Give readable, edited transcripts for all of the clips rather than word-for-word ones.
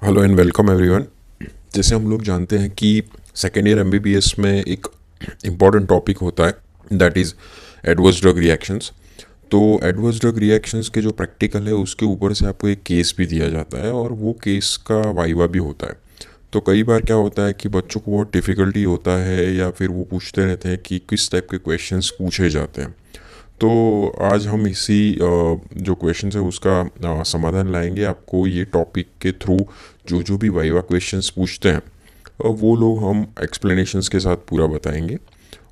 Hello and welcome everyone. जैसे हम लोग जानते हैं कि सेकेंड ईयर एमबीबीएस में एक इम्पॉर्टेंट टॉपिक होता है that is adverse drug reactions. तो एडवर्स ड्रग रिएक्शंस के जो प्रैक्टिकल है उसके ऊपर से आपको एक केस भी दिया जाता है और वो केस का वाइवा भी होता है। तो कई बार क्या होता है कि बच्चों को बहुत डिफ़िकल्टी होता है या फिर वो पूछते रहते हैं कि किस टाइप के क्वेश्चंस पूछे जाते हैं। तो आज हम इसी जो क्वेश्चन है उसका समाधान लाएंगे आपको ये टॉपिक के थ्रू। जो जो भी वाइवा क्वेश्चंस पूछते हैं वो लोग हम एक्सप्लेनेशंस के साथ पूरा बताएंगे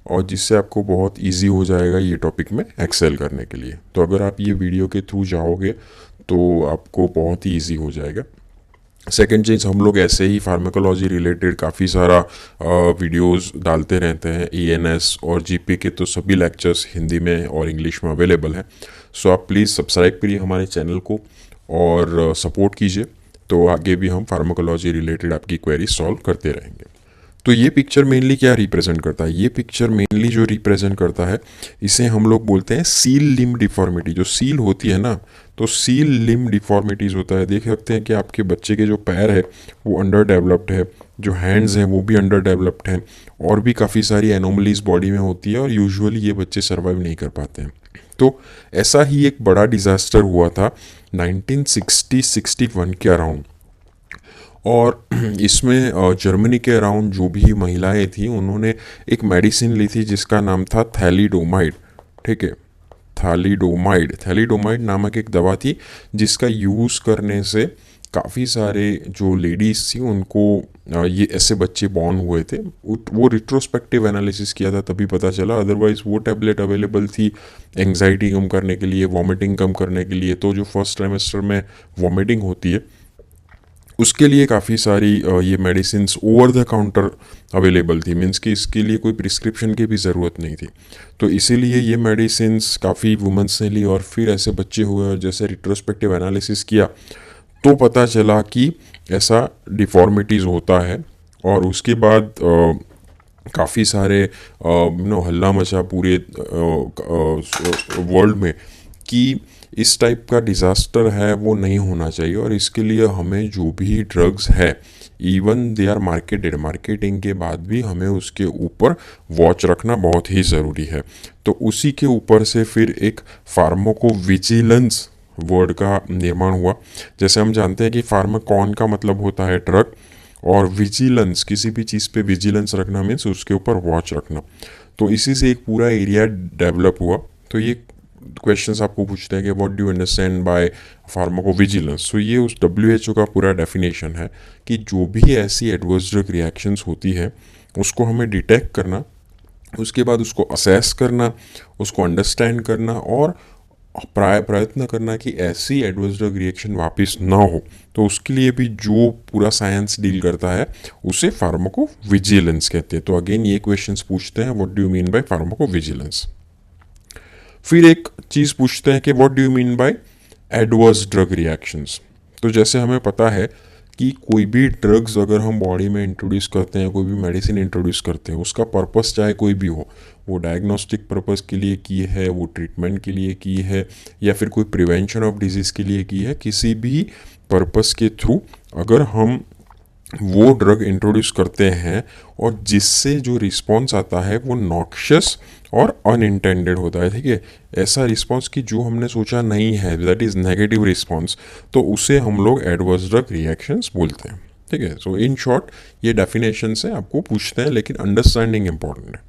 और जिससे आपको बहुत इजी हो जाएगा ये टॉपिक में एक्सेल करने के लिए। तो अगर आप ये वीडियो के थ्रू जाओगे तो आपको बहुत ही इजी हो जाएगा। सेकेंड चीज़, हम लोग ऐसे ही फार्माकोलॉजी रिलेटेड काफ़ी सारा वीडियोस डालते रहते हैं। ईएनएस और जीपी के तो सभी लेक्चर्स हिंदी में और इंग्लिश में अवेलेबल हैं। सो आप प्लीज़ सब्सक्राइब करिए हमारे चैनल को और सपोर्ट कीजिए। तो आगे भी हम फार्माकोलॉजी रिलेटेड आपकी क्वेरी सॉल्व करते रहेंगे। तो ये पिक्चर मेनली क्या रिप्रेजेंट करता है? ये पिक्चर मेनली जो रिप्रेजेंट करता है इसे हम लोग बोलते हैं सील लिम्ब डिफॉर्मिटी। जो सील होती है ना, तो सील लिम्ब डिफॉर्मिटीज़ होता है। देख सकते हैं कि आपके बच्चे के जो पैर है वो अंडर डेवलप्ड है, जो हैंड्स हैं वो भी अंडर डेवलप्ड हैं, और भी काफ़ी सारी एनोमलीज बॉडी में होती है और यूजुअली ये बच्चे सर्वाइव नहीं कर पाते हैं। तो ऐसा ही एक बड़ा डिज़ास्टर हुआ था 1960-61 के अराउंड। और इसमें जर्मनी के अराउंड जो भी महिलाएं थी उन्होंने एक मेडिसिन ली थी जिसका नाम था थैलीडोमाइड। ठीक है, थैलीडोमाइड नामक एक दवा थी जिसका यूज़ करने से काफ़ी सारे जो लेडीज़ थी उनको ये ऐसे बच्चे बॉर्न हुए थे। वो रिट्रोस्पेक्टिव एनालिसिस किया था तभी पता चला, अदरवाइज़ वो टैबलेट अवेलेबल थी एंग्जाइटी कम करने के लिए, वॉमिटिंग कम करने के लिए। तो जो फर्स्ट ट्राइमेस्टर में वॉमिटिंग होती है उसके लिए काफ़ी सारी ये medicine over the counter available थी। मीन्स कि इसके लिए कोई प्रिस्क्रिप्शन की भी ज़रूरत नहीं थी। तो इसीलिए ये मेडिसिन काफ़ी वुमेंस ने ली और फिर ऐसे बच्चे हुए और जैसे रिट्रोस्पेक्टिव एनालिसिस किया तो पता चला कि ऐसा डिफॉर्मिटीज़ होता है। और उसके बाद काफ़ी सारे हल्ला मचा पूरे वर्ल्ड में कि इस टाइप का डिज़ास्टर है वो नहीं होना चाहिए और इसके लिए हमें जो भी ड्रग्स है इवन दे आर मार्केटिंग के बाद भी हमें उसके ऊपर वॉच रखना बहुत ही ज़रूरी है। तो उसी के ऊपर से फिर एक फार्माकोविजिलेंस वर्ड का निर्माण हुआ। जैसे हम जानते हैं कि फार्माकॉन का मतलब होता है ड्रग, और विजिलेंस किसी भी चीज़ पे विजिलेंस रखना मीन्स उसके ऊपर वॉच रखना। तो इसी से एक पूरा एरिया डेवलप हुआ। तो ये क्वेश्चंस आपको पूछते हैं कि what do you understand by pharmacovigilance. तो ये उस WHO का पूरा डेफिनेशन है कि जो भी ऐसी एडवर्स ड्रग रिएक्शंस होती है उसको हमें डिटेक्ट करना, उसके बाद उसको असेस करना, उसको अंडरस्टैंड करना और प्रयत्न करना कि ऐसी एडवर्स ड्रग रिएक्शन वापस ना हो। तो उसके लिए भी जो पूरा साइंस डील करता है उसे फार्माकोविजिलेंस कहते हैं। तो अगेन ये क्वेश्चंस पूछते हैं what do you mean bye pharmacovigilance. फिर एक चीज़ पूछते हैं कि what do you mean bye adverse drug reactions. तो जैसे हमें पता है कि कोई भी ड्रग्स अगर हम बॉडी में इंट्रोड्यूस करते हैं, कोई भी मेडिसिन इंट्रोड्यूस करते हैं, उसका पर्पस चाहे कोई भी हो, वो डायग्नोस्टिक पर्पस के लिए की है, वो ट्रीटमेंट के लिए की है, या फिर कोई प्रिवेंशन ऑफ डिजीज़ के लिए की है, किसी भी पर्पस के थ्रू अगर हम वो ड्रग इंट्रोड्यूस करते हैं और जिससे जो रिस्पॉन्स आता है वो नॉक्शियस और अनइंटेंडेड होता है। ठीक है, ऐसा रिस्पॉन्स कि जो हमने सोचा नहीं है, दैट इज़ नेगेटिव रिस्पॉन्स, तो उसे हम लोग एडवर्स ड्रग रिएक्शंस बोलते हैं। ठीक है, सो इन शॉर्ट ये डेफिनेशन से आपको पूछते हैं लेकिन अंडरस्टैंडिंग इंपॉर्टेंट है।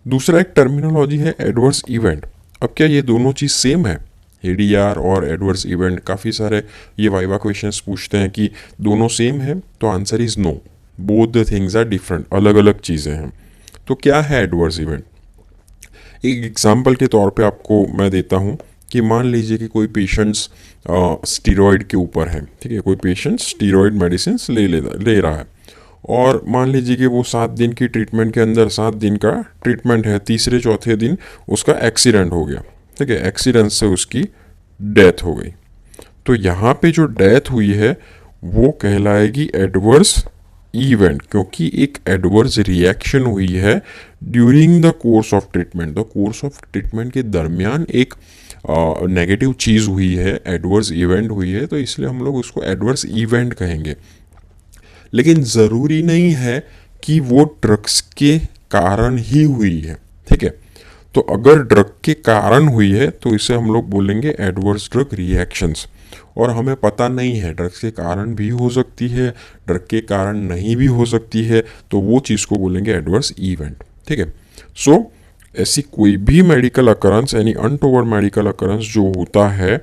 दूसरा एक टर्मिनोलॉजी है एडवर्स इवेंट। अब क्या ये दोनों चीज़ सेम है? ADR और एडवर्स इवेंट, काफ़ी सारे ये वाइवा क्वेश्चंस पूछते हैं कि दोनों सेम है, तो answer is no, both the things are different, अलग अलग चीज़ें हैं। तो क्या है एडवर्स इवेंट? एक एग्जांपल के तौर पे आपको मैं देता हूँ कि मान लीजिए कि कोई पेशेंट्स स्टीरॉयड के ऊपर है। ठीक है, कोई पेशेंट स्टीरॉयड मेडिसिन ले रहा है और मान लीजिए कि वो 7 दिन की ट्रीटमेंट के अंदर, 7 दिन का ट्रीटमेंट है, तीसरे चौथे दिन उसका एक्सीडेंट हो गया। ठीक है, एक्सीडेंट से उसकी डेथ हो गई। तो यहाँ पे जो डेथ हुई है वो कहलाएगी एडवर्स इवेंट, क्योंकि एक एडवर्स रिएक्शन हुई है during the course of treatment. The course of treatment के दरमियान एक नेगेटिव चीज़ हुई है, एडवर्स इवेंट हुई है, तो इसलिए हम लोग उसको एडवर्स इवेंट कहेंगे। लेकिन ज़रूरी नहीं है कि वो ड्रग्स के कारण ही हुई है, ठीक है। तो अगर ड्रग के कारण हुई है तो इसे हम लोग बोलेंगे एडवर्स ड्रग रिएक्शंस। और हमें पता नहीं है, ड्रग्स के कारण भी हो सकती है, ड्रग के कारण नहीं भी हो सकती है, तो वो चीज़ को बोलेंगे एडवर्स इवेंट, ठीक है। सो ऐसी कोई भी मेडिकल अकरेंस, यानी अनटोवर्ड मेडिकल अकरेंस जो होता है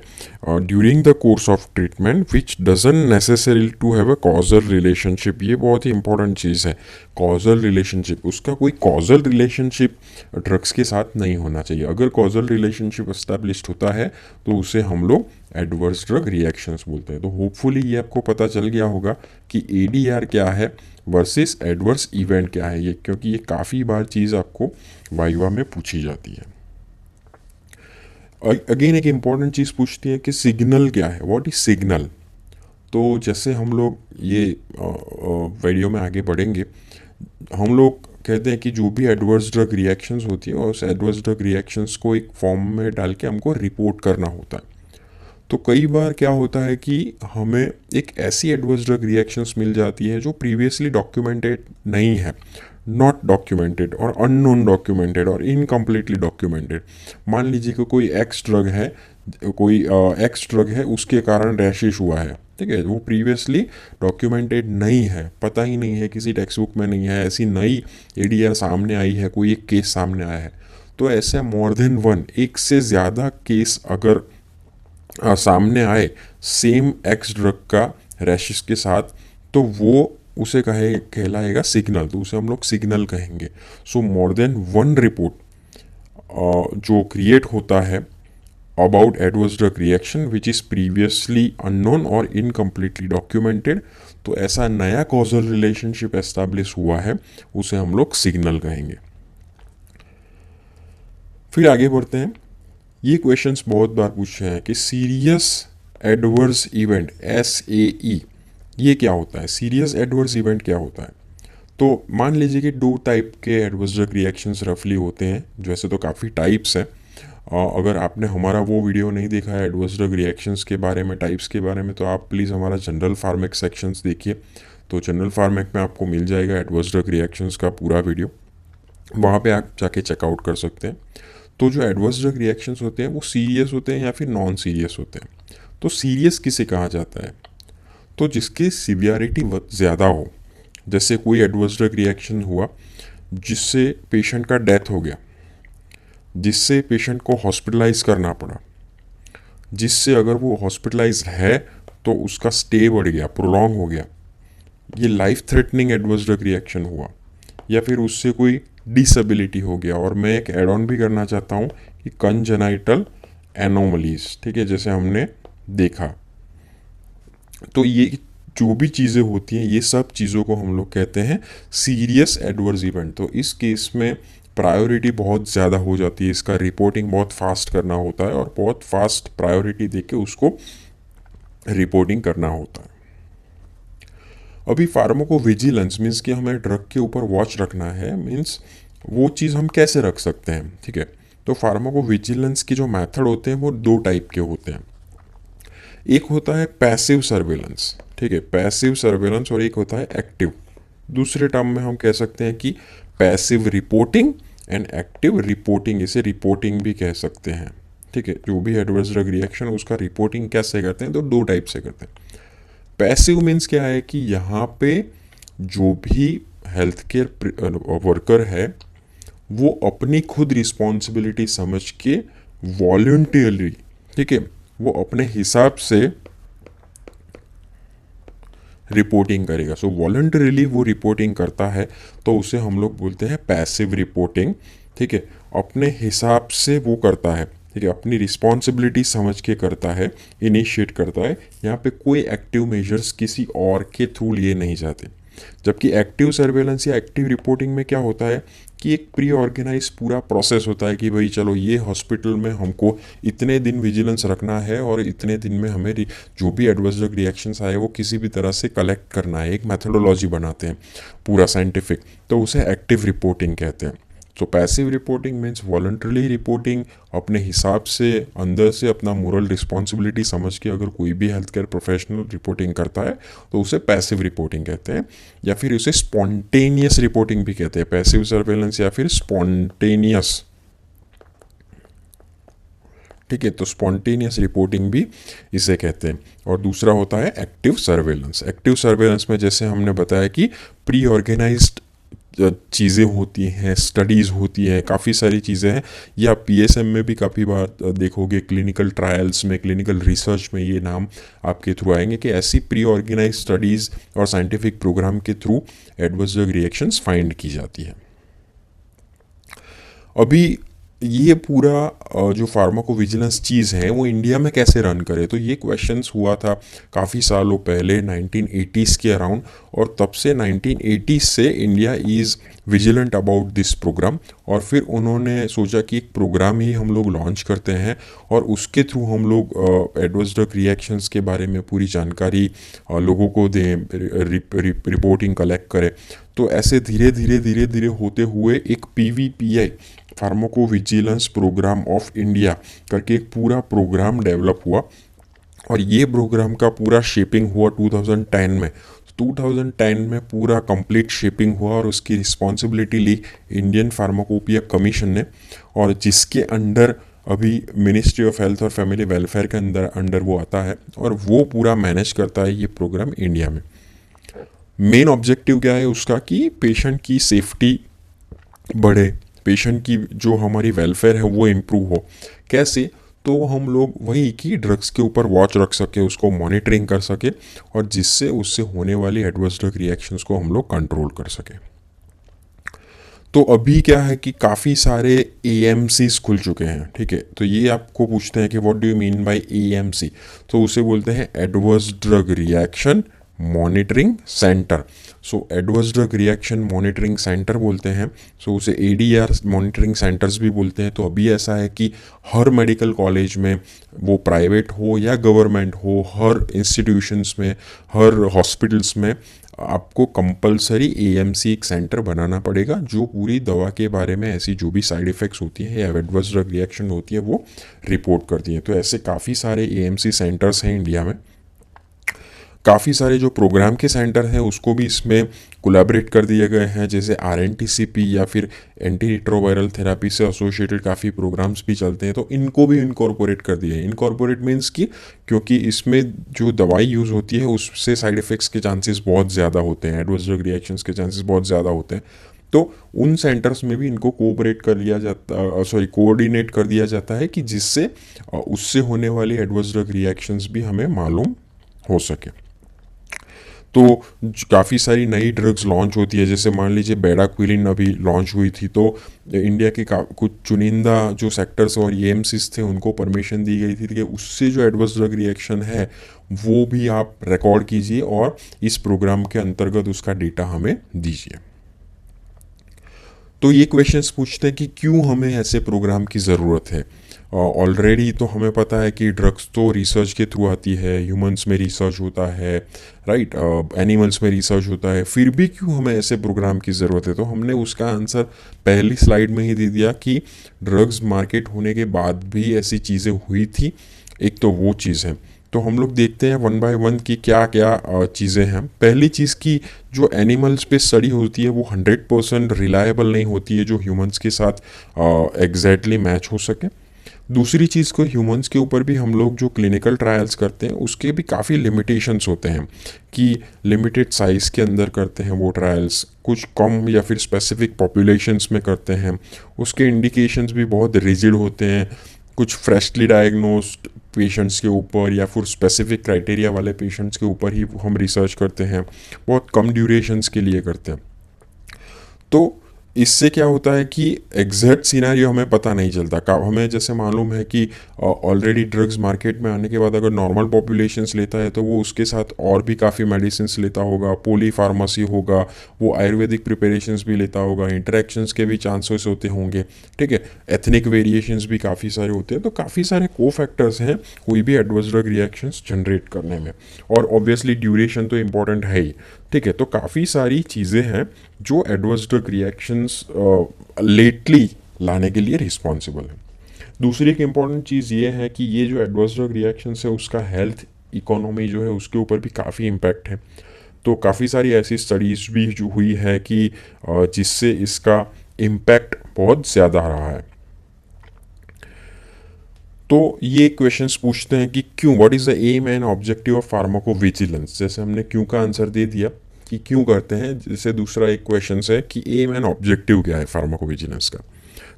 during the course of treatment which doesn't necessary to have a causal relationship, ये बहुत ही इंपॉर्टेंट चीज़ है। कॉजल रिलेशनशिप, उसका कोई कॉजल रिलेशनशिप ड्रग्स के साथ नहीं होना चाहिए। अगर कॉजल रिलेशनशिप एस्टैब्लिश्ड होता है तो उसे हम लोग एडवर्स ड्रग रिएक्शंस बोलते हैं। तो होपफुली ये आपको पता चल गया होगा कि एडीआर क्या है वर्सेस एडवर्स इवेंट क्या है, ये क्योंकि ये काफ़ी बार चीज़ आपको वाइवा में पूछी जाती है। अगेन एक इम्पॉर्टेंट चीज़ पूछती है कि सिग्नल क्या है, व्हाट इज सिग्नल। तो जैसे हम लोग ये वीडियो में आगे बढ़ेंगे, हम लोग कहते हैं कि जो भी एडवर्स ड्रग रिएक्शंस होती है और उस एडवर्स ड्रग रिएक्शंस को एक फॉर्म में डाल के हमको रिपोर्ट करना होता है। तो कई बार क्या होता है कि हमें एक ऐसी एडवर्स ड्रग रिएक्शंस मिल जाती है जो प्रीवियसली डॉक्यूमेंटेड नहीं है, नॉट डॉक्यूमेंटेड और अननोन डॉक्यूमेंटेड और इनकम्प्लीटली डॉक्यूमेंटेड। मान लीजिए कि कोई एक्स ड्रग है, उसके कारण रैशेस हुआ है, ठीक है, वो प्रीवियसली डॉक्यूमेंटेड नहीं है, पता ही नहीं है, किसी टेक्स्ट बुक में नहीं है, ऐसी नई एडीआर सामने आई है, कोई एक केस सामने आया है। तो ऐसे मोर देन वन, एक से ज़्यादा केस अगर सामने आए सेम एक्स ड्रग का रैशेस के साथ, तो वो उसे कहलाएगा सिग्नल, तो उसे हम लोग सिग्नल कहेंगे। सो मोर देन वन रिपोर्ट जो क्रिएट होता है about adverse drug reaction which is previously unknown और इनकम्प्लीटली डॉक्यूमेंटेड, तो ऐसा नया कॉजल रिलेशनशिप एस्टैब्लिश हुआ है, उसे हम लोग सिग्नल कहेंगे। फिर आगे बढ़ते हैं। ये क्वेश्चंस बहुत बार पूछे हैं कि सीरियस एडवर्स इवेंट SAE ये क्या होता है, सीरियस एडवर्स इवेंट क्या होता है। तो मान लीजिए कि दो टाइप के एडवर्स ड्रग रिएक्शंस रफली होते हैं, वैसे तो काफ़ी टाइप्स हैं। अगर आपने हमारा वो वीडियो नहीं देखा है एडवर्स ड्रग रिएक्शंस के बारे में, टाइप्स के बारे में, तो आप प्लीज़ हमारा जनरल फार्मेक सेक्शंस देखिए। तो जनरल फार्मेक में आपको मिल जाएगा एडवर्स ड्रग रिएक्शंस का पूरा वीडियो, वहाँ पे आप जाके चेकआउट कर सकते हैं। तो जो एडवर्स ड्रग रिएक्शंस होते हैं वो सीरियस होते हैं या फिर नॉन सीरियस होते हैं। तो सीरियस किसे कहा जाता है, तो जिसकी सीवियरिटी ज़्यादा हो। जैसे कोई एडवर्स ड्रग रिएक्शन हुआ जिससे पेशेंट का डेथ हो गया, जिससे पेशेंट को हॉस्पिटलाइज करना पड़ा, जिससे अगर वो हॉस्पिटलाइज है तो उसका स्टे बढ़ गया, प्रोलॉन्ग हो गया, ये life threatening adverse drug reaction हुआ। या फिर उससे कोई डिसेबिलिटी हो गया। और मैं एक एड ऑन भी करना चाहता हूँ कि कंजेनाइटल एनोमलीज, ठीक है, जैसे हमने देखा। तो ये जो भी चीज़ें होती हैं, ये सब चीज़ों को हम लोग कहते हैं सीरियस एडवर्स इवेंट। तो इस केस में प्रायोरिटी बहुत ज़्यादा हो जाती है, इसका रिपोर्टिंग बहुत फास्ट करना होता है और बहुत फास्ट प्रायोरिटी देके उसको रिपोर्टिंग करना होता है। अभी फार्माकोविजिलेंस मीन्स कि हमें ड्रग के ऊपर वॉच रखना है, मीन्स वो चीज़ हम कैसे रख सकते हैं, ठीक है। तो फार्माकोविजिलेंस की जो मेथड होते हैं वो दो टाइप के होते हैं। एक होता है पैसिव सर्वेलेंस, ठीक है, पैसिव सर्वेलेंस, और एक होता है एक्टिव। दूसरे टर्म में हम कह सकते हैं कि passive reporting and active reporting, इसे रिपोर्टिंग भी कह सकते हैं, ठीक है। जो भी एडवर्स ड्रग रिएक्शन उसका रिपोर्टिंग कैसे करते हैं, तो दो टाइप से करते हैं। पैसिव मीन्स क्या है कि यहाँ पे जो भी हेल्थ केयर वर्कर है वो अपनी खुद रिस्पॉन्सिबिलिटी समझ के वॉलंटियरली, ठीक है, वो अपने हिसाब से रिपोर्टिंग करेगा। सो वॉलंटरीली वो रिपोर्टिंग करता है, तो उसे हम लोग बोलते हैं पैसिव रिपोर्टिंग, ठीक है। अपने हिसाब से वो करता है, ठीक है, अपनी रिस्पॉन्सिबिलिटी समझ के करता है, इनिशिएट करता है। यहाँ पे कोई एक्टिव मेजर्स किसी और के थ्रू लिए नहीं जाते। जबकि एक्टिव सर्वेलेंस या एक्टिव रिपोर्टिंग में क्या होता है कि एक प्री ऑर्गेनाइज पूरा प्रोसेस होता है कि भाई चलो ये हॉस्पिटल में हमको इतने दिन विजिलेंस रखना है और इतने दिन में हमें जो भी एडवर्स ड्रग रिएक्शंस आए वो किसी भी तरह से कलेक्ट करना है। एक मेथोडोलॉजी बनाते हैं पूरा साइंटिफिक, तो उसे एक्टिव रिपोर्टिंग कहते हैं। तो passive reporting means voluntarily reporting, अपने हिसाब से अंदर से अपना मोरल रिस्पॉन्सिबिलिटी समझ के अगर कोई भी हेल्थ केयर प्रोफेशनल रिपोर्टिंग करता है तो उसे पैसिव रिपोर्टिंग कहते हैं, या फिर उसे स्पॉन्टेनियस रिपोर्टिंग भी कहते हैं, पैसिव सर्वेलेंस या फिर स्पॉन्टेनियस। ठीक है, तो स्पॉन्टेनियस रिपोर्टिंग भी इसे कहते हैं। और दूसरा होता है एक्टिव सर्वेलेंस। एक्टिव सर्वेलेंस में जैसे हमने बताया कि प्री ऑर्गेनाइज्ड चीज़ें होती हैं, स्टडीज़ होती हैं, काफ़ी सारी चीज़ें हैं, या पीएसएम में भी काफ़ी बार देखोगे, क्लिनिकल ट्रायल्स में, क्लिनिकल रिसर्च में ये नाम आपके थ्रू आएंगे कि ऐसी प्री ऑर्गेनाइज स्टडीज़ और साइंटिफिक प्रोग्राम के through adverse drug reactions find की जाती है। अभी ये पूरा जो फार्माकोविजिलेंस चीज़ है वो इंडिया में कैसे रन करे, तो ये क्वेश्चंस हुआ था काफ़ी सालों पहले 1980s के अराउंड, और तब से 1980s से India is vigilant about this programme. और फिर उन्होंने सोचा कि एक प्रोग्राम ही हम लोग लॉन्च करते हैं और उसके थ्रू हम लोग एडवर्स ड्रग रिएक्शंस के बारे में पूरी जानकारी लोगों को दें, रिपोर्टिंग कलेक्ट करें। तो ऐसे धीरे धीरे होते हुए एक PVPI, pharmacovigilance programme of India करके एक पूरा प्रोग्राम डेवलप हुआ, और ये प्रोग्राम का पूरा शेपिंग हुआ 2010 में। 2010 में पूरा कंप्लीट शेपिंग हुआ और उसकी रिस्पॉन्सिबिलिटी ली इंडियन फार्माकोपिया कमीशन ने, और जिसके अंडर अभी मिनिस्ट्री ऑफ हेल्थ और फैमिली वेलफेयर के अंडर वो आता है, और वो पूरा मैनेज करता है ये प्रोग्राम इंडिया में। मेन ऑब्जेक्टिव क्या है उसका कि पेशेंट की सेफ्टी बढ़े, पेशेंट की जो हमारी वेलफेयर है वो इम्प्रूव हो। कैसे, तो हम लोग वही कि ड्रग्स के ऊपर वॉच रख सके, उसको मॉनिटरिंग कर सके, और जिससे उससे होने वाली एडवर्स ड्रग रिएक्शंस को हम लोग कंट्रोल कर सके। तो अभी क्या है कि काफ़ी सारे AMCs खुल चुके हैं। ठीक है, तो ये आपको पूछते हैं कि what do you mean by AMC, तो उसे बोलते हैं adverse drug reaction monitoring centre. So adverse drug reaction monitoring centre बोलते हैं, सो उसे ADR मॉनिटरिंग सेंटर्स भी बोलते हैं। तो अभी ऐसा है कि हर मेडिकल कॉलेज में, वो प्राइवेट हो या गवर्नमेंट हो, हर इंस्टीट्यूशंस में, हर हॉस्पिटल्स में आपको कंपलसरी AMC एक सेंटर बनाना पड़ेगा, जो पूरी दवा के बारे में ऐसी जो भी साइड इफ़ेक्ट्स होती हैं या एडवर्स ड्रग रिएक्शन होती है वो रिपोर्ट करती हैं। तो ऐसे काफ़ी सारे AMC सेंटर्स हैं इंडिया में। काफ़ी सारे जो प्रोग्राम के सेंटर हैं उसको भी इसमें कोलैबोरेट कर दिए गए हैं, जैसे RNTCP या फिर एंटी रिट्रोवायरल थेरेपी से एसोसिएटेड काफ़ी प्रोग्राम्स भी चलते हैं, तो इनको भी इनकॉर्पोरेट कर दिए हैं। इनकॉर्पोरेट मीन्स कि क्योंकि इसमें जो दवाई यूज़ होती है उससे साइड इफ़ेक्ट्स के चांसेस बहुत ज़्यादा होते हैं, एडवर्स ड्रग रिएक्शंस के चांसेस बहुत ज़्यादा होते हैं, तो उन सेंटर्स में भी इनको कोऑपरेट कर लिया जाता, कोऑर्डिनेट कर दिया जाता है कि जिससे उससे होने वाली एडवर्स ड्रग रिएक्शंस भी हमें मालूम हो सके। तो काफ़ी सारी नई ड्रग्स लॉन्च होती है, जैसे मान लीजिए बेडाक्विलिन अभी लॉन्च हुई थी, तो इंडिया के कुछ चुनिंदा जो सेक्टर्स और AMCs थे उनको परमिशन दी गई थी कि उससे जो एडवर्स ड्रग रिएक्शन है वो भी आप रिकॉर्ड कीजिए और इस प्रोग्राम के अंतर्गत उसका डेटा हमें दीजिए। तो ये क्वेश्चंस पूछते हैं कि क्यों हमें ऐसे प्रोग्राम की ज़रूरत है। ऑलरेडी तो हमें पता है कि ड्रग्स तो रिसर्च के थ्रू आती है, ह्यूमंस में रिसर्च होता है, राइट, एनिमल्स में रिसर्च होता है, फिर भी क्यों हमें ऐसे प्रोग्राम की ज़रूरत है। तो हमने उसका आंसर पहली स्लाइड में ही दे दिया कि ड्रग्स मार्केट होने के बाद भी ऐसी चीज़ें हुई थी, एक तो वो चीज़ है। तो हम लोग देखते हैं वन बाय वन की क्या क्या चीज़ें हैं। पहली चीज़ की जो एनिमल्स पे स्टडी होती है वो 100% रिलायबल नहीं होती है जो ह्यूमंस के साथ एग्जैक्टली मैच हो सके। दूसरी चीज़ को ह्यूमंस के ऊपर भी हम लोग जो क्लिनिकल ट्रायल्स करते हैं उसके भी काफ़ी लिमिटेशंस होते हैं कि लिमिटेड साइज़ के अंदर करते हैं वो ट्रायल्स, कुछ कम या फिर स्पेसिफिक पॉपुलेशंस में करते हैं, उसके इंडिकेशंस भी बहुत रिजिड होते हैं, कुछ फ्रेशली डायग्नोस्ड पेशेंट्स के ऊपर या फिर स्पेसिफिक क्राइटेरिया वाले पेशेंट्स के ऊपर ही हम रिसर्च करते हैं, बहुत कम ड्यूरेशंस के लिए करते हैं। तो इससे क्या होता है कि एग्जैक्ट सिनेरियो हमें पता नहीं चलता। हमें जैसे मालूम है कि ऑलरेडी ड्रग्स मार्केट में आने के बाद अगर नॉर्मल पॉपुलेशंस लेता है तो वो उसके साथ और भी काफ़ी मेडिसिन्स लेता होगा, पॉली फार्मेसी होगा, वो आयुर्वेदिक प्रिपरेशंस भी लेता होगा, इंटरेक्शंस के भी चांसेस होते होंगे, ठीक है, एथनिक वेरिएशंस भी काफ़ी सारे होते हैं। तो काफ़ी सारे को फैक्टर्स हैं कोई भी एडवर्स ड्रग रिएक्शंस जनरेट करने में, और ऑब्वियसली ड्यूरेशन तो इम्पॉर्टेंट है ही। ठीक है, तो काफ़ी सारी चीज़ें हैं जो एडवर्स ड्रग रिएक्शंस लेटली लाने के लिए रिस्पॉन्सिबल है। दूसरी एक इम्पॉर्टेंट चीज़ ये है कि ये जो एडवर्स ड्रग रिएक्शंस है उसका हेल्थ इकोनॉमी जो है उसके ऊपर भी काफ़ी इम्पैक्ट है। तो काफ़ी सारी ऐसी स्टडीज़ भी जो हुई है कि जिससे इसका इम्पैक्ट बहुत ज़्यादा रहा है। तो ये क्वेश्चंस पूछते हैं कि क्यों, what is the aim and objective of pharmacovigilance. जैसे हमने क्यों का आंसर दे दिया कि क्यों करते हैं। जैसे दूसरा एक क्वेश्चन है कि एम एंड ऑब्जेक्टिव क्या है फार्माकोविजिलेंस का।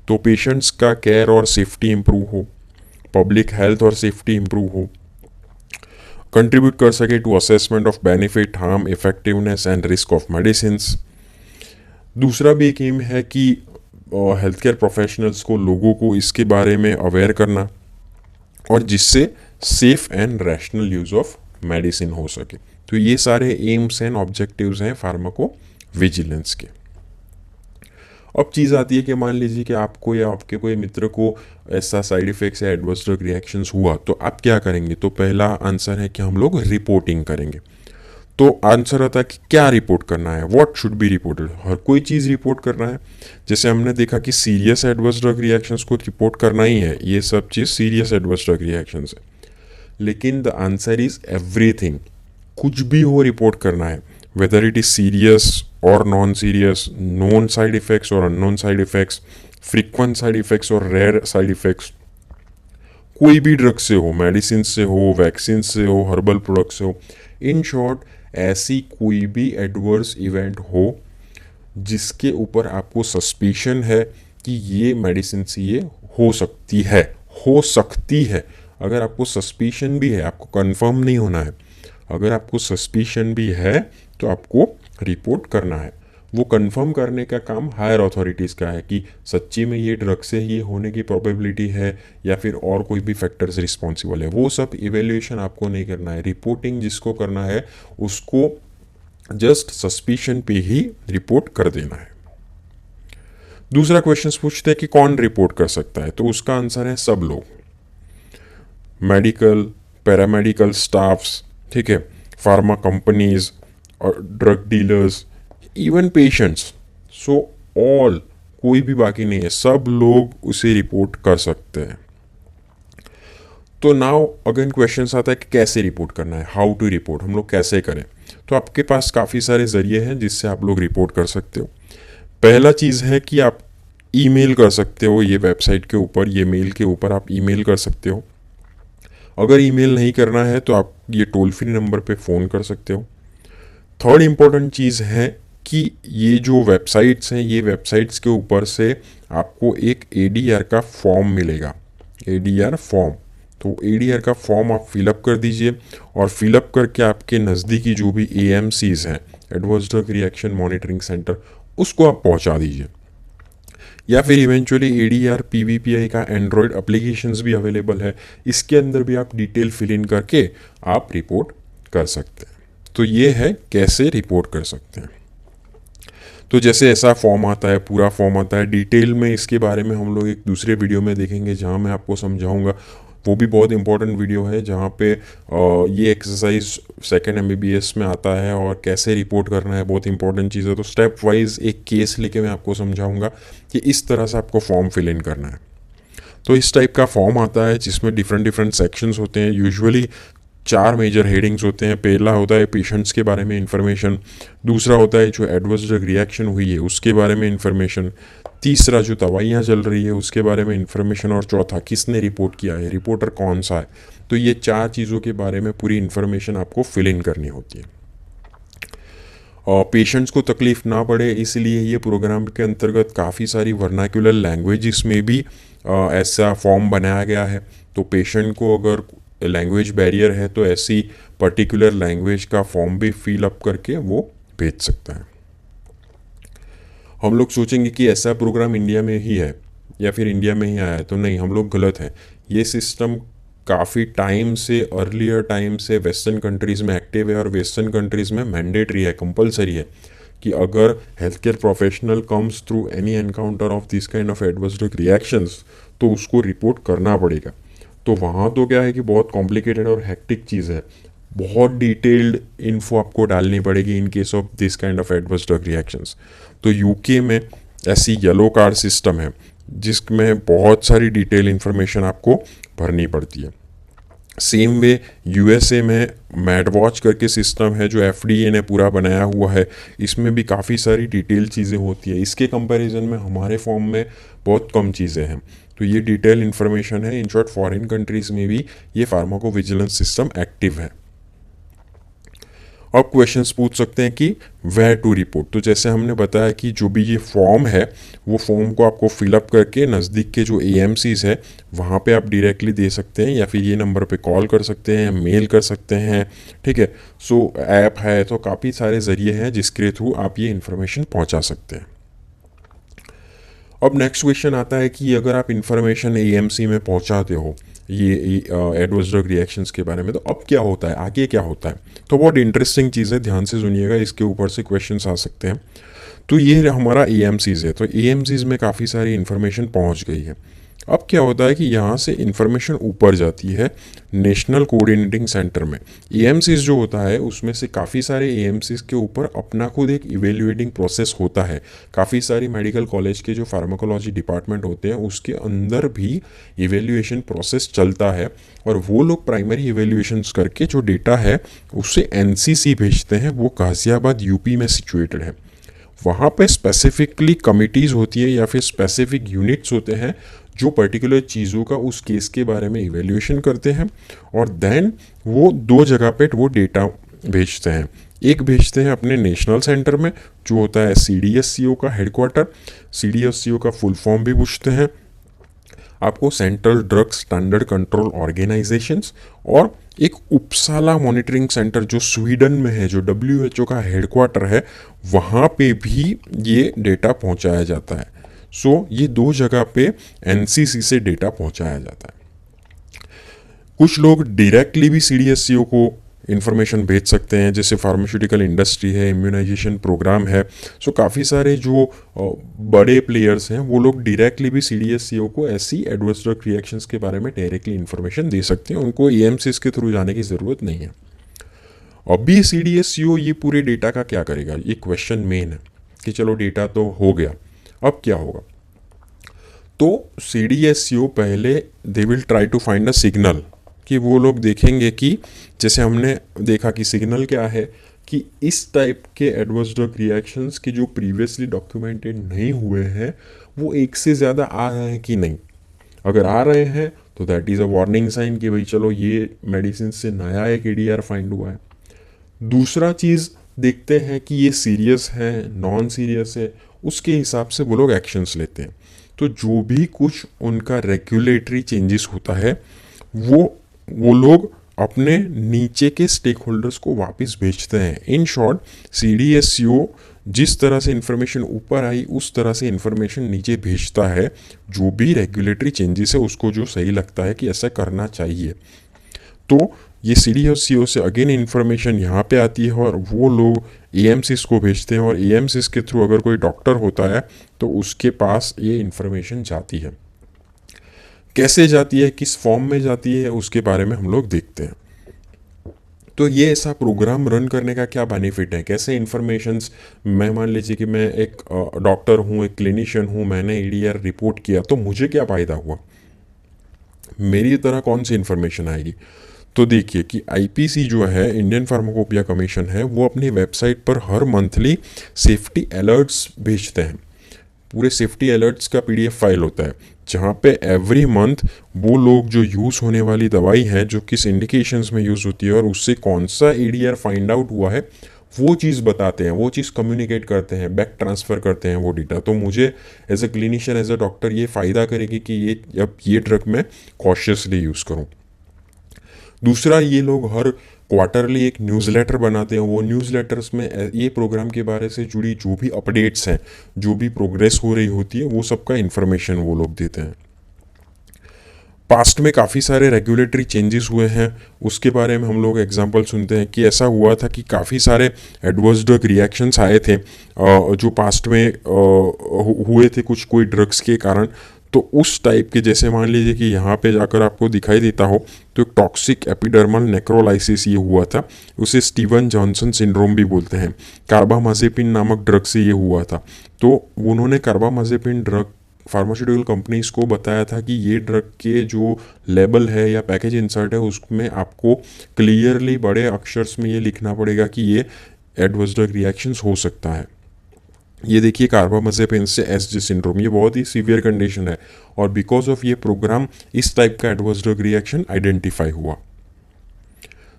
तो पेशेंट्स का केयर और सेफ्टी इंप्रूव हो, पब्लिक हेल्थ और सेफ्टी इंप्रूव हो, कंट्रीब्यूट कर सके to assessment of benefit, harm, effectiveness and risk of medicines. दूसरा भी एक एम है कि हेल्थ केयर प्रोफेशनल्स को, लोगों को इसके बारे में अवेयर करना और जिससे safe and rational use of medicine हो सके। तो ये सारे एम्स एंड ऑब्जेक्टिव्स हैं फार्माको विजिलेंस के। अब चीज़ आती है कि मान लीजिए कि आपको या आपके कोई मित्र को ऐसा साइड इफ़ेक्ट्स या एडवर्स ड्रग रिएक्शंस हुआ, तो आप क्या करेंगे। तो पहला आंसर है कि हम लोग रिपोर्टिंग करेंगे। तो आंसर आता है कि क्या रिपोर्ट करना है, व्हाट शुड बी रिपोर्टेड। हर कोई चीज़ रिपोर्ट करना है। जैसे हमने देखा कि सीरियस एडवर्स ड्रग रिएक्शंस को रिपोर्ट करना ही है, ये सब चीज़ सीरियस एडवर्स ड्रग रिएक्शंस है। लेकिन द आंसर इज एवरीथिंग, कुछ भी हो रिपोर्ट करना है, वेदर इट इज सीरियस और non serious, known side effects और unknown side effects, frequent side effects और रेयर साइड इफेक्ट्स, कोई भी ड्रग से हो, मेडिसिन से हो, वैक्सीन से हो, हर्बल प्रोडक्ट से हो, इन शॉर्ट ऐसी कोई भी एडवर्स इवेंट हो जिसके ऊपर आपको सस्पिशन है कि ये मेडिसिन से ये हो सकती है, हो सकती है। अगर आपको सस्पिशन भी है, आपको कंफर्म नहीं होना है, अगर आपको सस्पिशन भी है तो आपको रिपोर्ट करना है। वो कंफर्म करने का काम हायर अथॉरिटीज़ का है कि सच्ची में ये ड्रग से ये होने की प्रोबेबिलिटी है या फिर और कोई भी फैक्टर्स रिस्पॉन्सिबल है। वो सब इवेल्यूएशन आपको नहीं करना है। रिपोर्टिंग जिसको करना है उसको जस्ट सस्पिशन पे ही रिपोर्ट कर देना है। दूसरा क्वेश्चन पूछते हैं कि कौन रिपोर्ट कर सकता है। तो उसका आंसर है सब लोग, मेडिकल, पैरामेडिकल स्टाफ्स, ठीक है, फार्मा कंपनीज और drug dealers, even patients. So all, कोई भी बाकी नहीं है, सब लोग उसे रिपोर्ट कर सकते हैं। तो नाउ अगेन क्वेश्चन आता है कि कैसे रिपोर्ट करना है, हाउ टू रिपोर्ट, हम लोग कैसे करें। तो आपके पास काफ़ी सारे ज़रिए हैं जिससे आप लोग रिपोर्ट कर सकते हो। पहला चीज़ है कि आप ईमेल कर सकते हो, ये वेबसाइट के ऊपर, ये मेल के ऊपर आप ईमेल कर सकते हो। अगर ईमेल नहीं करना है तो आप ये टोल फ्री नंबर पे फ़ोन कर सकते हो। थर्ड इम्पोर्टेंट चीज़ है कि ये जो वेबसाइट्स हैं, ये वेबसाइट्स के ऊपर से आपको एक ADR का फॉर्म मिलेगा, ADR फॉर्म। तो ADR का फॉर्म आप फिलअप कर दीजिए और फिलअप करके आपके नज़दीकी जो भी AMCs हैं, adverse drug reaction monitoring centre, उसको आप पहुंचा दीजिए। या फिर इवेंचुअली ADR PVPI का एंड्रॉयड एप्लीकेशंस भी अवेलेबल है, इसके अंदर भी आप डिटेल फिल इन करके आप रिपोर्ट कर सकते हैं। तो ये है कैसे रिपोर्ट कर सकते हैं। तो जैसे ऐसा फॉर्म आता है, पूरा फॉर्म आता है, डिटेल में इसके बारे में हम लोग एक दूसरे वीडियो में देखेंगे जहाँ मैं आपको समझाऊंगा। वो भी बहुत इंपॉर्टेंट वीडियो है जहाँ पे ये एक्सरसाइज सेकेंड MBBS में आता है और कैसे रिपोर्ट करना है, बहुत इंपॉर्टेंट चीज़ है। तो स्टेप वाइज एक केस लेके मैं आपको समझाऊंगा कि इस तरह से आपको फॉर्म फिल इन करना है। तो इस टाइप का फॉर्म आता है जिसमें डिफरेंट डिफरेंट सेक्शंस होते हैं। यूजुअली 4 मेजर हेडिंग्स होते हैं। पहला होता है पेशेंट्स के बारे में इंफॉर्मेशन, दूसरा होता है जो एडवर्स ड्रग रिएक्शन हुई है उसके बारे में इंफॉर्मेशन, तीसरा जो दवाइयाँ चल रही है उसके बारे में इंफॉर्मेशन, और चौथा किसने रिपोर्ट किया है, रिपोर्टर कौन सा है। तो ये 4 चीज़ों के बारे में पूरी इंफॉर्मेशन आपको फिल इन करनी होती है। और पेशेंट्स को तकलीफ़ ना पड़े इसलिए ये प्रोग्राम के अंतर्गत काफ़ी सारी वर्नाक्युलर लैंग्वेजेस में भी ऐसा फॉर्म बनाया गया है। तो पेशेंट को अगर लैंग्वेज बैरियर है तो ऐसी पर्टिकुलर लैंग्वेज का फॉर्म भी फिल अप करके वो भेज सकता है। हम लोग सोचेंगे कि ऐसा प्रोग्राम इंडिया में ही है या फिर इंडिया में ही आया है, तो नहीं, हम लोग गलत हैं। ये सिस्टम काफ़ी टाइम से, अर्लियर टाइम से वेस्टर्न कंट्रीज़ में एक्टिव है और वेस्टर्न कंट्रीज़ में मैंडेटरी है, कंपलसरी है कि अगर health care professional comes through any encounter of this kind of adverse drug reactions तो उसको रिपोर्ट करना पड़ेगा। तो वहाँ तो क्या है कि बहुत कॉम्प्लिकेटेड और हेक्टिक चीज़ है, बहुत डिटेल्ड इन्फो आपको डालनी पड़ेगी in case of this kind of adverse drug reactions. तो यूके में ऐसी येलो कार्ड सिस्टम है जिसमें बहुत सारी डिटेल इन्फॉर्मेशन आपको भरनी पड़ती है। सेम वे यूएसए में मैडवॉच करके सिस्टम है जो एफडीए ने पूरा बनाया हुआ है, इसमें भी काफ़ी सारी डिटेल चीज़ें होती है। इसके कंपैरिजन में हमारे फॉर्म में बहुत कम चीज़ें हैं। तो ये डिटेल इन्फॉर्मेशन है। इन शॉर्ट फॉरेन कंट्रीज़ में भी ये फार्माकोविजिलेंस सिस्टम एक्टिव है। अब क्वेश्चंस पूछ सकते हैं कि वेयर टू रिपोर्ट। तो जैसे हमने बताया कि जो भी ये फॉर्म है वो फॉर्म को आपको फिलअप करके नज़दीक के जो एएमसीज है वहाँ पे आप डायरेक्टली दे सकते हैं, या फिर ये नंबर पे कॉल कर सकते हैं, मेल कर सकते हैं। ठीक है, सो ऐप है, तो काफ़ी सारे ज़रिए हैं जिसके थ्रू आप ये इन्फॉर्मेशन पहुँचा सकते हैं। अब नेक्स्ट क्वेश्चन आता है कि अगर आप इन्फॉर्मेशन एएमसी में पहुंचाते हो ये एडवर्स ड्रग रिएक्शंस के बारे में, तो अब क्या होता है, आगे क्या होता है। तो बहुत इंटरेस्टिंग चीज़ है, ध्यान से सुनिएगा, इसके ऊपर से क्वेश्चंस आ सकते हैं। तो ये हमारा एएमसीज है। तो एएमसीज में काफ़ी सारी इन्फॉर्मेशन पहुंच गई है। अब क्या होता है कि यहाँ से इन्फॉर्मेशन ऊपर जाती है नेशनल कोऑर्डिनेटिंग सेंटर में। एएमसीज जो होता है उसमें से काफ़ी सारे एएमसीज के ऊपर अपना खुद एक इवेल्युएटिंग प्रोसेस होता है। काफ़ी सारी मेडिकल कॉलेज के जो फार्माकोलॉजी डिपार्टमेंट होते हैं उसके अंदर भी इवेल्युएशन प्रोसेस चलता है, और वो लोग प्राइमरी इवेल्युएशंस करके जो डेटा है उससे एनसीसी भेजते हैं। वो गाज़ियाबाद यूपी में सिचुएटेड है। वहाँ पे स्पेसिफिकली कमिटीज़ होती है या फिर स्पेसिफिक यूनिट्स होते हैं जो पर्टिकुलर चीज़ों का उस केस के बारे में इवेल्युएशन करते हैं, और देन वो दो जगह पे वो डेटा भेजते हैं। एक भेजते हैं अपने नेशनल सेंटर में जो होता है सीडीएससीओ का हेडक्वार्टर। सीडीएससीओ का फुल फॉर्म भी पूछते हैं आपको, central drug standard control organisations, और एक उपसाला मॉनिटरिंग सेंटर जो स्वीडन में है, जो डब्ल्यूएचओ का हेडक्वार्टर है, वहाँ पे भी ये डेटा पहुँचाया जाता है। सो ये दो जगह पे एनसीसी से डेटा पहुँचाया जाता है। कुछ लोग डायरेक्टली भी सीडीएससीओ को इन्फॉर्मेशन भेज सकते हैं, जैसे फार्मास्यूटिकल इंडस्ट्री है, इम्यूनाइजेशन प्रोग्राम है। सो काफ़ी सारे जो बड़े प्लेयर्स हैं वो लोग डायरेक्टली भी सीडीएससीओ को ऐसी एडवर्स ड्रग रिएक्शंस के बारे में डायरेक्टली इन्फॉर्मेशन दे सकते हैं। उनको एएमसीज के थ्रू जाने की ज़रूरत नहीं है। अभी सीडीएससीओ ये पूरे डेटा का क्या करेगा, ये क्वेश्चन मेन है कि चलो डेटा तो हो गया, अब क्या होगा। तो सीडीएससीओ पहले they will try to find a signal, कि वो लोग देखेंगे कि जैसे हमने देखा कि सिग्नल क्या है, कि इस टाइप के एडवर्स ड्रग रिएक्शंस के जो प्रीवियसली डॉक्यूमेंटेड नहीं हुए हैं वो एक से ज़्यादा आ रहे हैं कि नहीं। अगर आ रहे हैं तो that is a warning sign कि भाई चलो ये मेडिसिन से नया एक एडीआर फाइंड हुआ है। दूसरा चीज़ देखते हैं कि ये सीरियस है, नॉन सीरियस है, उसके हिसाब से वो लोग एक्शंस लेते हैं। तो जो भी कुछ उनका रेगुलेटरी चेंजेस होता है वो लोग अपने नीचे के स्टेक होल्डर्स को वापस भेजते हैं। इन शॉर्ट सीडीएससीओ जिस तरह से इन्फॉर्मेशन ऊपर आई उस तरह से इन्फॉर्मेशन नीचे भेजता है। जो भी रेगुलेटरी चेंजेस है उसको जो सही लगता है कि ऐसा करना चाहिए, तो ये सीडीएससीओ से अगेन इन्फॉर्मेशन यहाँ पे आती है और वो लोग एएमसीज को भेजते हैं, और एएमसीज के थ्रू अगर कोई डॉक्टर होता है तो उसके पास ये इन्फॉर्मेशन जाती है। कैसे जाती है, किस फॉर्म में जाती है, उसके बारे में हम लोग देखते हैं। तो ये ऐसा प्रोग्राम रन करने का क्या बेनिफिट है, कैसे इन्फॉर्मेशंस, मैं मान लीजिए कि मैं एक डॉक्टर हूँ, एक क्लिनिशियन हूँ, मैंने एडीआर रिपोर्ट किया, तो मुझे क्या फ़ायदा हुआ, मेरी तरह कौन सी इन्फॉर्मेशन आएगी। तो देखिए कि आईपीसी जो है, इंडियन फार्माकोपिया कमीशन है, वो अपनी वेबसाइट पर हर मंथली सेफ्टी अलर्ट्स भेजते हैं। पूरे सेफ्टी अलर्ट्स का पीडीएफ फाइल होता है जहाँ पे एवरी मंथ वो लोग जो यूज़ होने वाली दवाई है जो किस इंडिकेशंस में यूज़ होती है और उससे कौन सा एडीआर फाइंड आउट हुआ है वो चीज़ बताते हैं, वो चीज़ कम्युनिकेट करते हैं, बैक ट्रांसफ़र करते हैं वो डेटा। तो मुझे as a clinician, as a doctor ये फ़ायदा करेगी कि ये ड्रग मैं कॉशियसली यूज़ करूँ। दूसरा, ये लोग हर क्वार्टरली एक न्यूज़लेटर बनाते हैं। वो न्यूज़लेटर्स में ये प्रोग्राम के बारे से जुड़ी जो भी अपडेट्स हैं, जो भी प्रोग्रेस हो रही होती है, वो सबका इन्फॉर्मेशन वो लोग देते हैं। पास्ट में काफ़ी सारे रेगुलेटरी चेंजेस हुए हैं, उसके बारे में हम लोग एग्जांपल सुनते हैं कि ऐसा हुआ था कि काफ़ी सारे एडवर्स ड्रग रिएक्शंस आए थे जो पास्ट में हुए थे कोई ड्रग्स के कारण। तो उस टाइप के, जैसे मान लीजिए कि यहाँ पे जाकर आपको दिखाई देता हो तो एक टॉक्सिक एपिडर्मल नेक्रोलाइसिस ये हुआ था, उसे स्टीवन जॉनसन सिंड्रोम भी बोलते हैं। कार्बामाजेपिन नामक ड्रग से ये हुआ था। तो उन्होंने कार्बामाजेपिन ड्रग फार्मास्यूटिकल कंपनीज को बताया था कि ये ड्रग के जो लेबल है या पैकेज इंसर्ट है उसमें आपको क्लियरली बड़े अक्षर्स में ये लिखना पड़ेगा कि ये एडवर्स ड्रग रिएक्शंस हो सकता है। ये देखिए कार्बामाजेपिन से एसजी सिंड्रोम, ये बहुत ही सीवियर कंडीशन है और बिकॉज ऑफ ये प्रोग्राम इस टाइप का एडवर्स ड्रग रिएक्शन आइडेंटिफाई हुआ।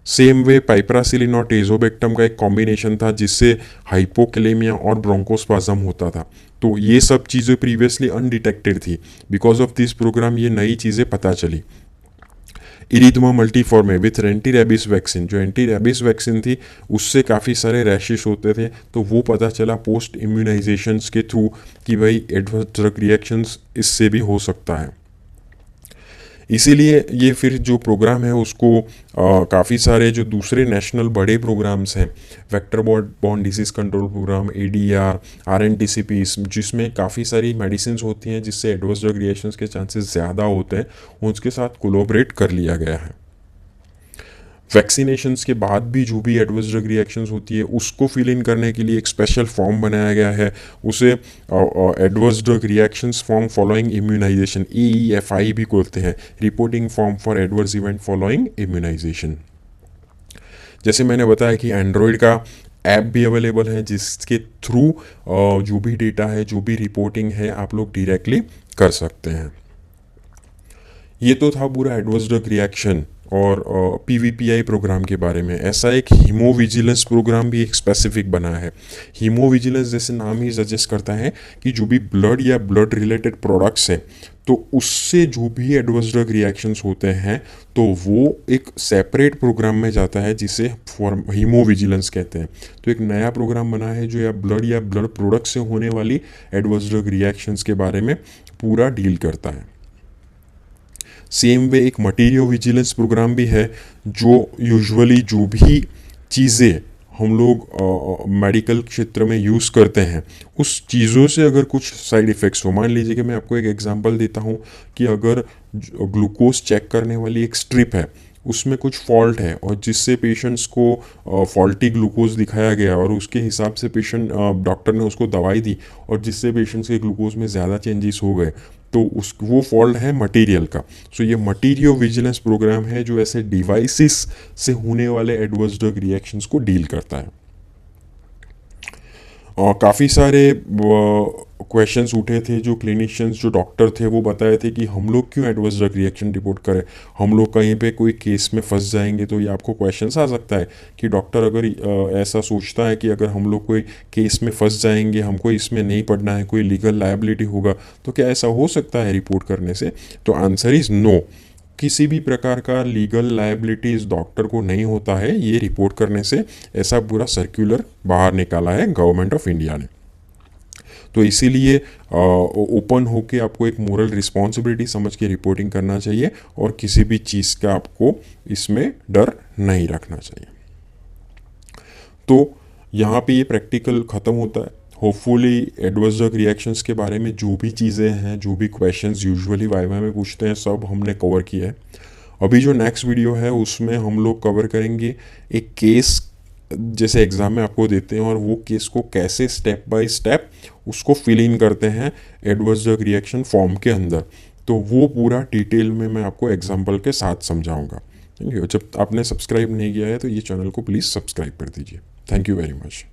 सेम वे पाइपरासिलिन और टेजोबेक्टम का एक कॉम्बिनेशन था जिससे हाइपोकैलेमिया और ब्रोंकोस्पाज्म होता था। तो ये सब चीज़ें प्रीवियसली अनडिटेक्टेड थी, बिकॉज ऑफ दिस प्रोग्राम ये नई चीज़ें पता चली। Erythema multiforme with anti rabies vaccine, जो एंटी रेबिस वैक्सीन थी उससे काफ़ी सारे रैशेस होते थे, तो वो पता चला पोस्ट इम्यूनाइजेशंस के थ्रू कि भाई एडवर्स ड्रग रिएक्शंस इससे भी हो सकता है। इसीलिए ये फिर जो प्रोग्राम है उसको काफ़ी सारे जो दूसरे नेशनल बड़े प्रोग्राम्स हैं, vector borne disease control programme, ADR, RNTCP, जिसमें काफ़ी सारी मेडिसिन होती हैं जिससे एडवर्स ड्रग रिएक्शंस के चांसेस ज़्यादा होते हैं, उसके साथ कोलैबोरेट कर लिया गया है। वैक्सीनेशंस के बाद भी जो भी एडवर्स ड्रग रिएक्शंस होती है उसको फिल इन करने के लिए एक स्पेशल फॉर्म बनाया गया है, उसे adverse drug reactions form following immunisation, EEFI भी बोलते हैं, reporting form for adverse event following immunisation. जैसे मैंने बताया कि एंड्रॉयड का ऐप भी अवेलेबल है जिसके थ्रू जो भी डेटा है, जो भी रिपोर्टिंग है, आप लोग डायरेक्टली कर सकते हैं। ये तो था पूरा एडवर्स ड्रग रिएक्शन और PVPI प्रोग्राम के बारे में। ऐसा एक हीमो विजिलेंस प्रोग्राम भी एक स्पेसिफिक बना है। हीमो विजिलेंस जैसे नाम ही सजेस्ट करता है कि जो भी ब्लड या ब्लड रिलेटेड प्रोडक्ट्स हैं तो उससे जो भी एडवर्स ड्रग रिएक्शंस होते हैं तो वो एक सेपरेट प्रोग्राम में जाता है जिसे हीमो विजिलेंस कहते हैं। तो एक नया प्रोग्राम बना है जो या ब्लड प्रोडक्ट से होने वाली एडवर्स ड्रग रिएक्शंस के बारे में पूरा डील करता है। सेम वे एक मटीरियल विजिलेंस प्रोग्राम भी है जो यूजुअली जो भी चीज़ें हम लोग मेडिकल क्षेत्र में यूज़ करते हैं उस चीज़ों से अगर कुछ साइड इफ़ेक्ट्स हो, मान लीजिए कि मैं आपको एक एग्जांपल देता हूँ कि अगर ग्लूकोज चेक करने वाली एक स्ट्रिप है उसमें कुछ फॉल्ट है और जिससे पेशेंट्स को फॉल्टी ग्लूकोज दिखाया गया और उसके हिसाब से डॉक्टर ने उसको दवाई दी और जिससे पेशेंट्स के ग्लूकोज में ज़्यादा चेंजेस हो गए तो वो फॉल्ट है मटेरियल का। सो ये मटेरियल विजिलेंस प्रोग्राम है जो ऐसे डिवाइसेस से होने वाले एडवर्स ड्रग रिएक्शंस को डील करता है। और काफ़ी सारे क्वेश्चंस उठे थे, जो क्लिनिशियंस जो डॉक्टर थे वो बताए थे कि हम लोग क्यों एडवर्स ड्रग रिएक्शन रिपोर्ट करें, हम लोग कहीं पे कोई केस में फंस जाएंगे। तो ये आपको क्वेश्चंस आ सकता है कि डॉक्टर अगर ऐसा सोचता है कि अगर हम लोग कोई केस में फंस जाएंगे, हमको इसमें नहीं पढ़ना है, कोई लीगल लायबिलिटी होगा, तो क्या ऐसा हो सकता है रिपोर्ट करने से? तो आंसर इज़ नो। किसी भी प्रकार का लीगल लायबिलिटीज डॉक्टर को नहीं होता है ये रिपोर्ट करने से। ऐसा पूरा सर्कुलर बाहर निकाला है गवर्नमेंट ऑफ इंडिया ने। तो इसीलिए ओपन होके आपको एक मोरल रिस्पॉन्सिबिलिटी समझ के रिपोर्टिंग करना चाहिए और किसी भी चीज़ का आपको इसमें डर नहीं रखना चाहिए। तो यहाँ पे ये प्रैक्टिकल ख़त्म होता है। होपफुली एडवर्स ड्रग रिएक्शंस के बारे में जो भी चीज़ें हैं, जो भी क्वेश्चंस यूजुअली वाइवा में पूछते हैं, सब हमने कवर किया है। अभी जो नेक्स्ट वीडियो है उसमें हम लोग कवर करेंगे एक केस जैसे एग्ज़ाम में आपको देते हैं और वो केस को कैसे स्टेप बाय स्टेप उसको फिल इन करते हैं एडवर्स ड्रग रिएक्शन फॉर्म के अंदर। तो वो पूरा डिटेल में मैं आपको एग्जाम्पल के साथ समझाऊँगा। Thank you. जब आपने सब्सक्राइब नहीं किया है तो ये चैनल को प्लीज़ सब्सक्राइब कर दीजिए। Thank you very much.